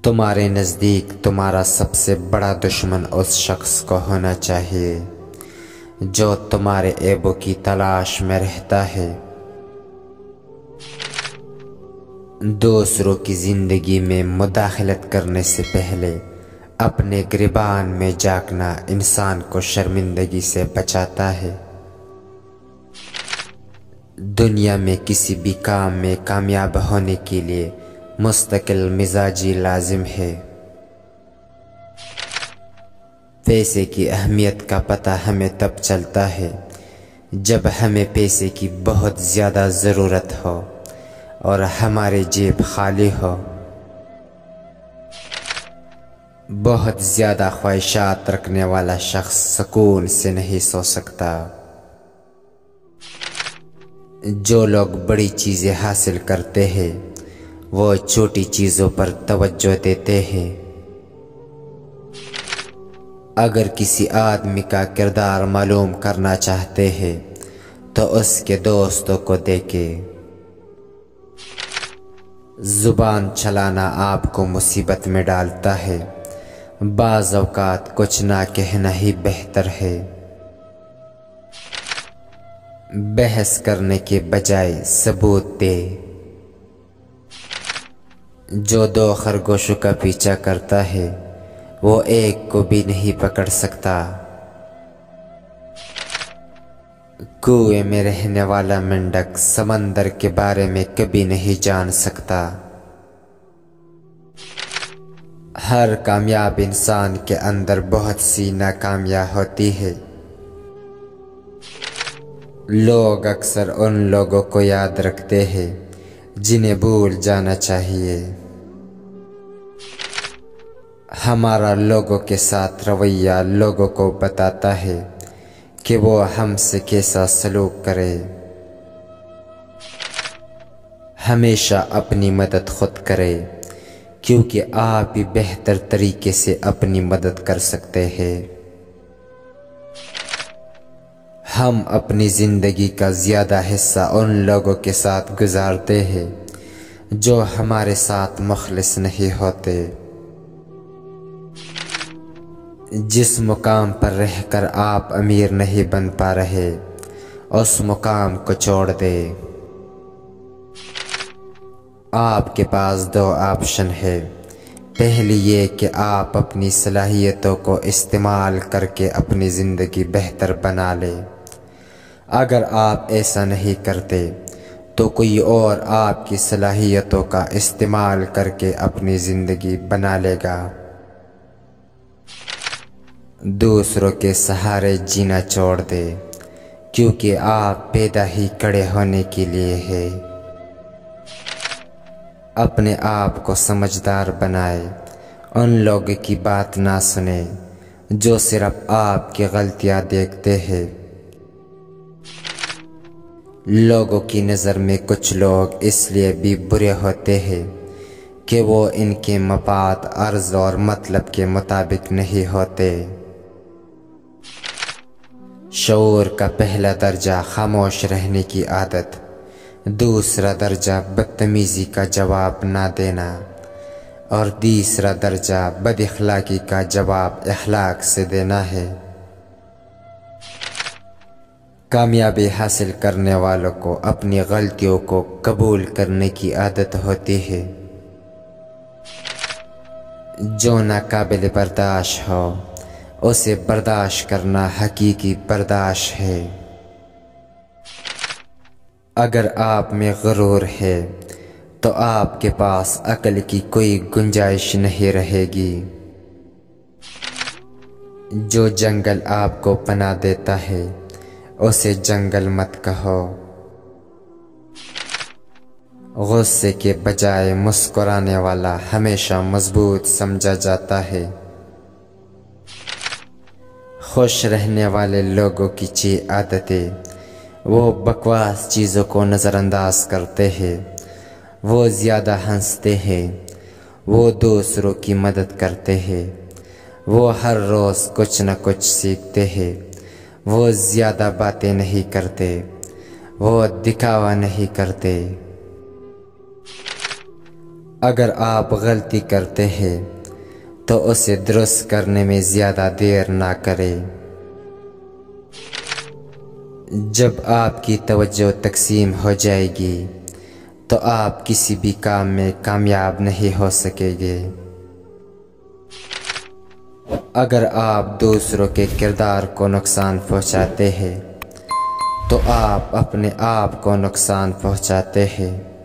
تمہارے نزدیک تمہارا سب سے بڑا دشمن اس شخص کو ہونا چاہیے جو تمہارے عیبوں کی تلاش میں رہتا ہے۔ دوسروں کی زندگی میں مداخلت کرنے سے پہلے اپنے گریبان میں جھانکنا انسان کو شرمندگی سے بچاتا ہے۔ دنیا میں کسی بھی کام میں کامیاب ہونے کے لیے مستقل مزاجی لازم ہے۔ پیسے کی اہمیت کا پتہ ہمیں تب چلتا ہے جب ہمیں پیسے کی بہت زیادہ ضرورت ہو اور ہماری جیب خالی ہو۔ بہت زیادہ خواہشات رکھنے والا شخص سکون سے نہیں سو سکتا۔ جو لوگ بڑی چیزیں حاصل کرتے ہیں وہ چھوٹی چیزوں پر توجہ دیتے ہیں۔ اگر کسی آدمی کا کردار معلوم کرنا چاہتے ہیں تو اس کے دوستوں کو دیکھیں۔ زبان چلانا آپ کو مصیبت میں ڈالتا ہے۔ بعض اوقات کچھ نہ کہنا ہی بہتر ہے۔ بحث کرنے کے بجائے ثبوت دے۔ جو دو خرگوشوں کا پیچھا کرتا ہے وہ ایک کو بھی نہیں پکڑ سکتا۔ کنویں میں رہنے والا مینڈک سمندر کے بارے میں کبھی نہیں جان سکتا۔ ہر کامیاب انسان کے اندر بہت سی ناکامیاں ہوتی ہے۔ لوگ اکثر ان لوگوں کو یاد رکھتے ہیں جنہیں بھول جانا چاہیے۔ ہمارا لوگوں کے ساتھ رویہ لوگوں کو بتاتا ہے کہ وہ ہم سے کیسا سلوک کرے۔ ہمیشہ اپنی مدد خود کرے کیونکہ آپ ہی بہتر طریقے سے اپنی مدد کر سکتے ہیں۔ ہم اپنی زندگی کا زیادہ حصہ ان لوگوں کے ساتھ گزارتے ہیں جو ہمارے ساتھ مخلص نہیں ہوتے۔ جس مقام پر رہ کر آپ امیر نہیں بن پا رہے اس مقام کو چھوڑ دے۔ آپ کے پاس دو آپشن ہے۔ پہلی یہ کہ آپ اپنی صلاحیتوں کو استعمال کر کے اپنی زندگی بہتر بنا لیں۔ اگر آپ ایسا نہیں کرتے تو کوئی اور آپ کی صلاحیتوں کا استعمال کر کے اپنی زندگی بنا لے گا۔ دوسروں کے سہارے جینا چھوڑ دے کیونکہ آپ پیدا ہی کھڑے ہونے کے لیے ہیں۔ اپنے آپ کو سمجھدار بنائے۔ ان لوگوں کی بات نہ سنیں جو صرف آپ کی غلطیاں دیکھتے ہیں۔ لوگوں کی نظر میں کچھ لوگ اس لیے بھی برے ہوتے ہیں کہ وہ ان کے مفاد، عرض اور مطلب کے مطابق نہیں ہوتے۔ شعور کا پہلا درجہ خاموش رہنے کی عادت، دوسرا درجہ بدتمیزی کا جواب نہ دینا اور تیسرا درجہ بد اخلاقی کا جواب اخلاق سے دینا ہے۔ کامیابی حاصل کرنے والوں کو اپنی غلطیوں کو قبول کرنے کی عادت ہوتی ہے۔ جو ناقابل برداشت ہو اسے برداشت کرنا حقیقی برداشت ہے۔ اگر آپ میں غرور ہے تو آپ کے پاس عقل کی کوئی گنجائش نہیں رہے گی۔ جو جنگل آپ کو پناہ دیتا ہے اسے جنگل مت کہو۔ غصے کے بجائے مسکرانے والا ہمیشہ مضبوط سمجھا جاتا ہے۔ خوش رہنے والے لوگوں کی 6 عادتیں۔ وہ بکواس چیزوں کو نظر انداز کرتے ہیں، وہ زیادہ ہنستے ہیں، وہ دوسروں کی مدد کرتے ہیں، وہ ہر روز کچھ نہ کچھ سیکھتے ہیں، وہ زیادہ باتیں نہیں کرتے، وہ دکھاوا نہیں کرتے۔ اگر آپ غلطی کرتے ہیں تو اسے درست کرنے میں زیادہ دیر نہ کریں۔ جب آپ کی توجہ تقسیم ہو جائے گی تو آپ کسی بھی کام میں کامیاب نہیں ہو سکیں گے۔ اگر آپ دوسروں کے کردار کو نقصان پہنچاتے ہیں تو آپ اپنے آپ کو نقصان پہنچاتے ہیں۔